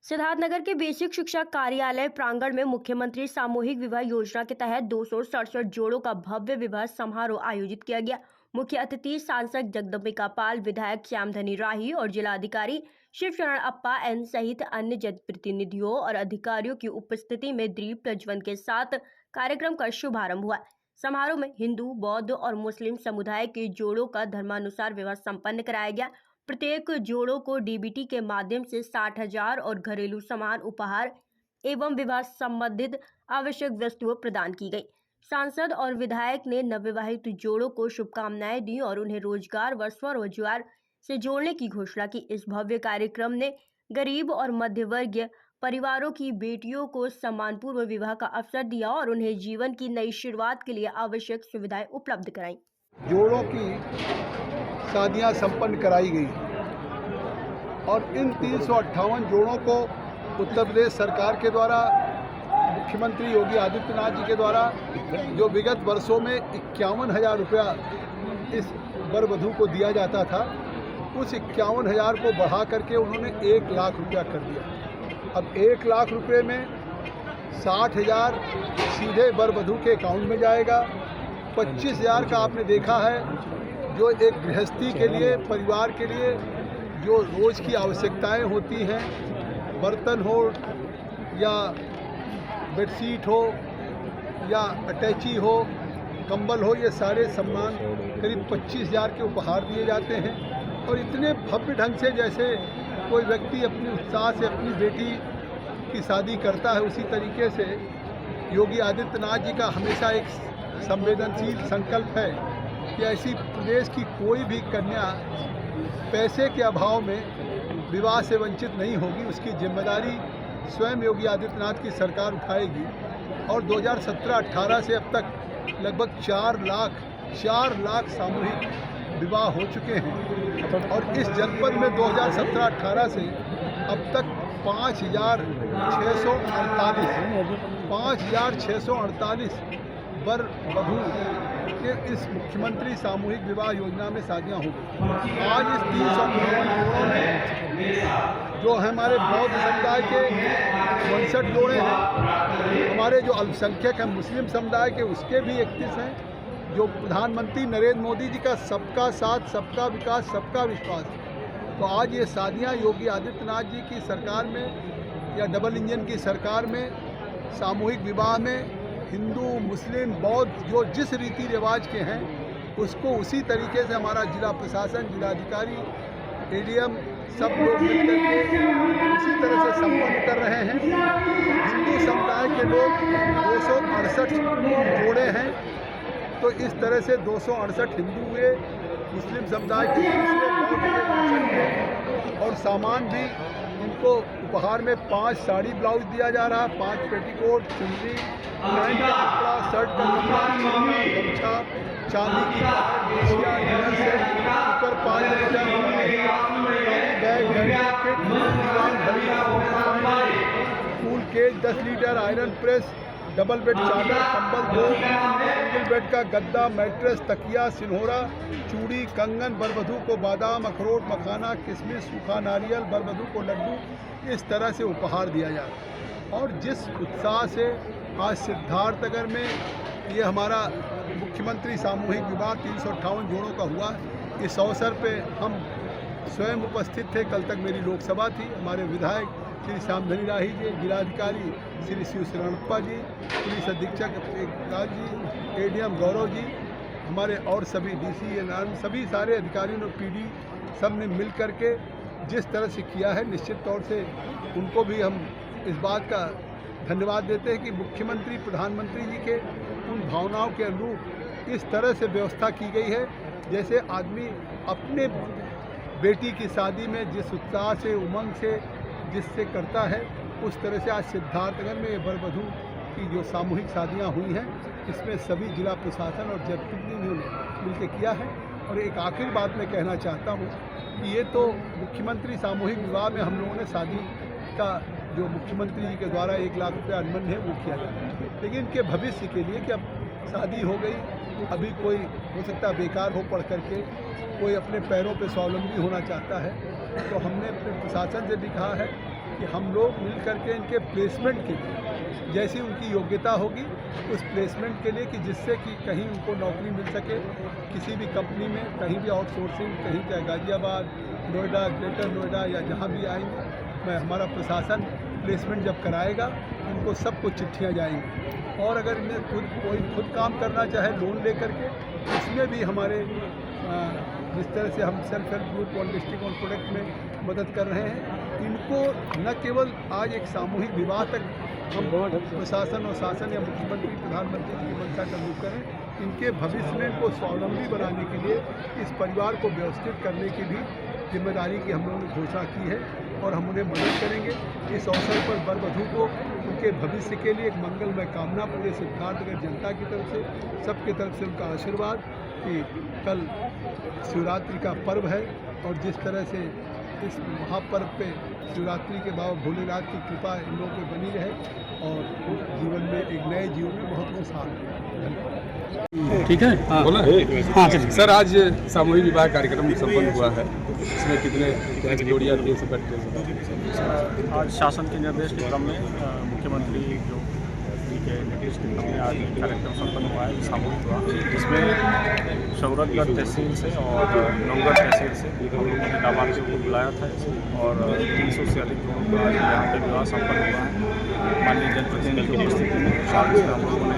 सिद्धार्थनगर के बेसिक शिक्षा कार्यालय प्रांगण में मुख्यमंत्री सामूहिक विवाह योजना के तहत 267 जोड़ों का भव्य विवाह समारोह आयोजित किया गया। मुख्य अतिथि सांसद जगदम्बिका पाल, विधायक श्यामधनी राही और जिलाधिकारी शिवशरण अप्पा एन सहित अन्य जनप्रतिनिधियों और अधिकारियों की उपस्थिति में दीप प्रज्वलन के साथ कार्यक्रम का शुभारंभ हुआ। समारोह में हिंदू, बौद्ध और मुस्लिम समुदाय के जोड़ों का धर्मानुसार विवाह संपन्न कराया गया। प्रत्येक जोड़ों को डीबीटी के माध्यम से 60,000 और घरेलू सामान उपहार एवं विवाह संबंधित आवश्यक वस्तुएं प्रदान की गई। सांसद और विधायक ने नवविवाहित जोड़ों को शुभकामनाएं दी और उन्हें रोजगार व स्वरोजगार से जोड़ने की घोषणा की। इस भव्य कार्यक्रम ने गरीब और मध्यवर्गीय परिवारों की बेटियों को सम्मानपूर्व विवाह का अवसर दिया और उन्हें जीवन की नई शुरुआत के लिए आवश्यक सुविधाएं उपलब्ध कराई। जोड़ों की शादियां संपन्न कराई गई और इन 358 जोड़ों को उत्तर प्रदेश सरकार के द्वारा मुख्यमंत्री योगी आदित्यनाथ जी के द्वारा जो विगत वर्षों में 51,000 रुपया इस वर वधू को दिया जाता था, उस 51,000 को बढ़ा करके उन्होंने 1 लाख रुपया कर दिया। अब 1 लाख रुपये में 60,000 सीधे वर वधू के अकाउंट में जाएगा। 25,000 का आपने देखा है जो एक गृहस्थी के लिए, परिवार के लिए जो रोज़ की आवश्यकताएं होती हैं, बर्तन हो या बेडशीट हो या अटैची हो, कंबल हो, ये सारे सामान करीब 25,000 के उपहार दिए जाते हैं। और इतने भव्य ढंग से जैसे कोई व्यक्ति अपनी उत्साह से अपनी बेटी की शादी करता है, उसी तरीके से योगी आदित्यनाथ जी का हमेशा एक संवेदनशील संकल्प है कि ऐसी प्रदेश की कोई भी कन्या पैसे के अभाव में विवाह से वंचित नहीं होगी। उसकी जिम्मेदारी स्वयं योगी आदित्यनाथ की सरकार उठाएगी। और 2017-18 से अब तक लगभग 4 लाख सामूहिक विवाह हो चुके हैं और इस जनपद में 2017-18 से अब तक 5,648 वर वधू के इस मुख्यमंत्री सामूहिक विवाह योजना में शादियां हो गई। आज इस 358 जोड़ों में जो हमारे बौद्ध समुदाय के 59 जोड़े हैं, हमारे जो अल्पसंख्यक हैं मुस्लिम समुदाय के, उसके भी 31 हैं। जो प्रधानमंत्री नरेंद्र मोदी जी का सबका साथ, सबका विकास, सबका विश्वास है। तो आज ये शादियां योगी आदित्यनाथ जी की सरकार में या डबल इंजन की सरकार में सामूहिक विवाह में हिंदू, मुस्लिम, बौद्ध जो जिस रीति रिवाज के हैं उसको उसी तरीके से हमारा जिला प्रशासन, जिलाधिकारी, एडीएम सब लोग मिलकर के उसी तरह से संपन्न कर रहे हैं। हिंदू समुदाय के लोग 268 जोड़े हैं, तो इस तरह से 268 हिंदू हुए, मुस्लिम समुदाय के और सामान भी इनको उपहार में 5 साड़ी ब्लाउज दिया जा रहा है, 5 पेटीकोट, चुनरी, पैंट का कपड़ा, शर्ट का कपड़ा, गमछा, चांदी की कुकर, 5 लीटर बैग, फूल cake, 10 litre iron press, double bed चादर, कंबल 2, सिंगल बेड का गद्दा, मैट्रेस, तकिया, सिन्होरा, चूड़ी, कंगन, बरवधू को बादाम, अखरोट, मखाना, किशमिश, सूखा नारियल, बरवधू को लड्डू, इस तरह से उपहार दिया जा रहा है। और जिस उत्साह से आज सिद्धार्थनगर में ये हमारा मुख्यमंत्री सामूहिक विवाह 358 जोड़ों का हुआ, इस अवसर पे हम स्वयं उपस्थित थे। कल तक मेरी लोकसभा थी। हमारे विधायक श्री श्यामधनी राही जी, जिलाधिकारी श्री शिवशरण अप्पा जी, पुलिस अधीक्षक राज जी, एडीएम गौरव जी, हमारे और सभी डीसी, सभी सारे अधिकारियों ने, पीडी, सब ने मिल कर के जिस तरह से किया है, निश्चित तौर से उनको भी हम इस बात का धन्यवाद देते हैं कि मुख्यमंत्री, प्रधानमंत्री जी के उन भावनाओं के अनुरूप इस तरह से व्यवस्था की गई है जैसे आदमी अपने बेटी की शादी में जिस उत्साह से, उमंग से, जिससे करता है, उस तरह से आज सिद्धार्थनगर में ये वर वधू की जो सामूहिक शादियां हुई हैं, इसमें सभी जिला प्रशासन और जनप्रतिनिधियों ने मिलकर किया है। और एक आखिरी बात मैं कहना चाहता हूँ कि ये तो मुख्यमंत्री सामूहिक विवाह में हम लोगों ने शादी का जो मुख्यमंत्री जी के द्वारा 1 लाख रुपया अनुबंध है वो किया जाता है, लेकिन इनके भविष्य के लिए कि अब शादी हो गई, अभी कोई हो सकता है बेकार हो पढ़ करके, कोई अपने पैरों पे स्वावलंबी होना चाहता है, तो हमने अपने प्रशासन से भी कहा है कि हम लोग मिल करके इनके प्लेसमेंट के लिए, जैसी उनकी योग्यता होगी उस प्लेसमेंट के लिए, कि जिससे कि कहीं उनको नौकरी मिल सके किसी भी कंपनी में, कहीं भी आउटसोर्सिंग, कहीं चाहे गाज़ियाबाद, नोएडा, ग्रेटर नोएडा या जहाँ भी आएंगे, मैं हमारा प्रशासन प्लेसमेंट जब कराएगा इनको सबको चिट्ठियाँ जाएंगी। और अगर इन्हें कोई खुद काम करना चाहे लोन लेकर के, इसमें भी हमारे जिस तरह से हम सेल्फ हेल्प ग्रुप और डिस्ट्रिक्ट ऑन प्रोडक्ट में मदद कर रहे हैं, इनको न केवल आज एक सामूहिक विवाह तक हम प्रशासन और शासन या मुख्यमंत्री प्रधानमंत्री जी की मंशा का रूप करें, इनके भविष्य में इनको स्वावलंबी बनाने के लिए इस परिवार को व्यवस्थित करने की भी जिम्मेदारी की हम लोगों ने घोषणा की है और हम उन्हें मदद करेंगे। इस अवसर पर वर वधू को उनके भविष्य के लिए एक मंगलमय कामना पूरे सिद्धार्थनगर जनता की तरफ से, सबकी तरफ से उनका आशीर्वाद कि कल शिवरात्रि का पर्व है और जिस तरह से इस महापर्व पे शिवरात्रि के बाबा भोलेनाथ की कृपा इन लोगों पे बनी रहे और जीवन में एक नए जीवन में बहुत खुशहाल है। ठीक है, बोला हाँ सर, आज सामूहिक विवाह कार्यक्रम संपन्न हुआ है, इसमें कितने जोड़ियाँ थी, सब बैठे? आज शासन के निर्देश के क्रम में मुख्यमंत्री जो के निर्देश के क्रम में आज कार्यक्रम संपन्न हुआ है सामूहिक विवाह, जिसमें शौरतगढ़ तहसील से और नवगढ़ तहसील से हम लोगों ने लाभार्थियों को बुलाया था और 300 से अधिक लोगों का आज यहाँ पे विवाह संपन्न हुआ है। माननीय जनप्रतिनिधि की उपस्थिति में साथ ही हम लोगों ने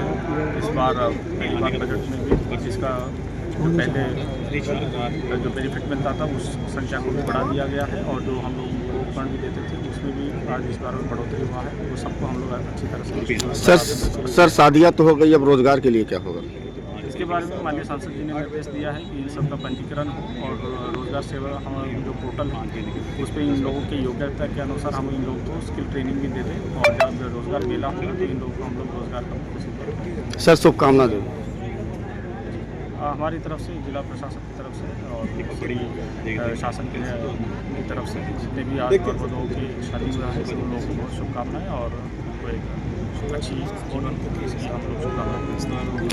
इस बार पहली बार बजट में भी जिसका जो पहले जो बेनिफिट मिलता था उस संख्या को भी बढ़ा दिया गया है और जो हम लोग को फंड भी देते थे उसमें भी आज इस बार बढ़ोतरी हुआ है, वो सबको हम लोग अच्छी तरह से। सर शादियाँ तो हो गई, अब रोजगार के लिए क्या होगा? इसके बारे में माननीय सांसद जी ने निर्देश दिया है कि इन सब का पंजीकरण हो और रोजगार सेवा हमारा जो पोर्टल है उस पर इन लोगों की योग्यता के अनुसार हम इन लोगों को स्किल ट्रेनिंग भी दे दें और जब रोजगार मेला होगा तो इन लोगों को हम लोग रोजगार का कोशिश करेंगे। सर शुभकामना दें। हमारी तरफ से, जिला प्रशासन की तरफ से और बड़ी शासन की तरफ से जितने भी आज वर वधुओं की शादी हुआ है उन लोगों को बहुत शुभकामनाएं और उनको एक अच्छी जीवन की हम लोग शुभकामनाएं।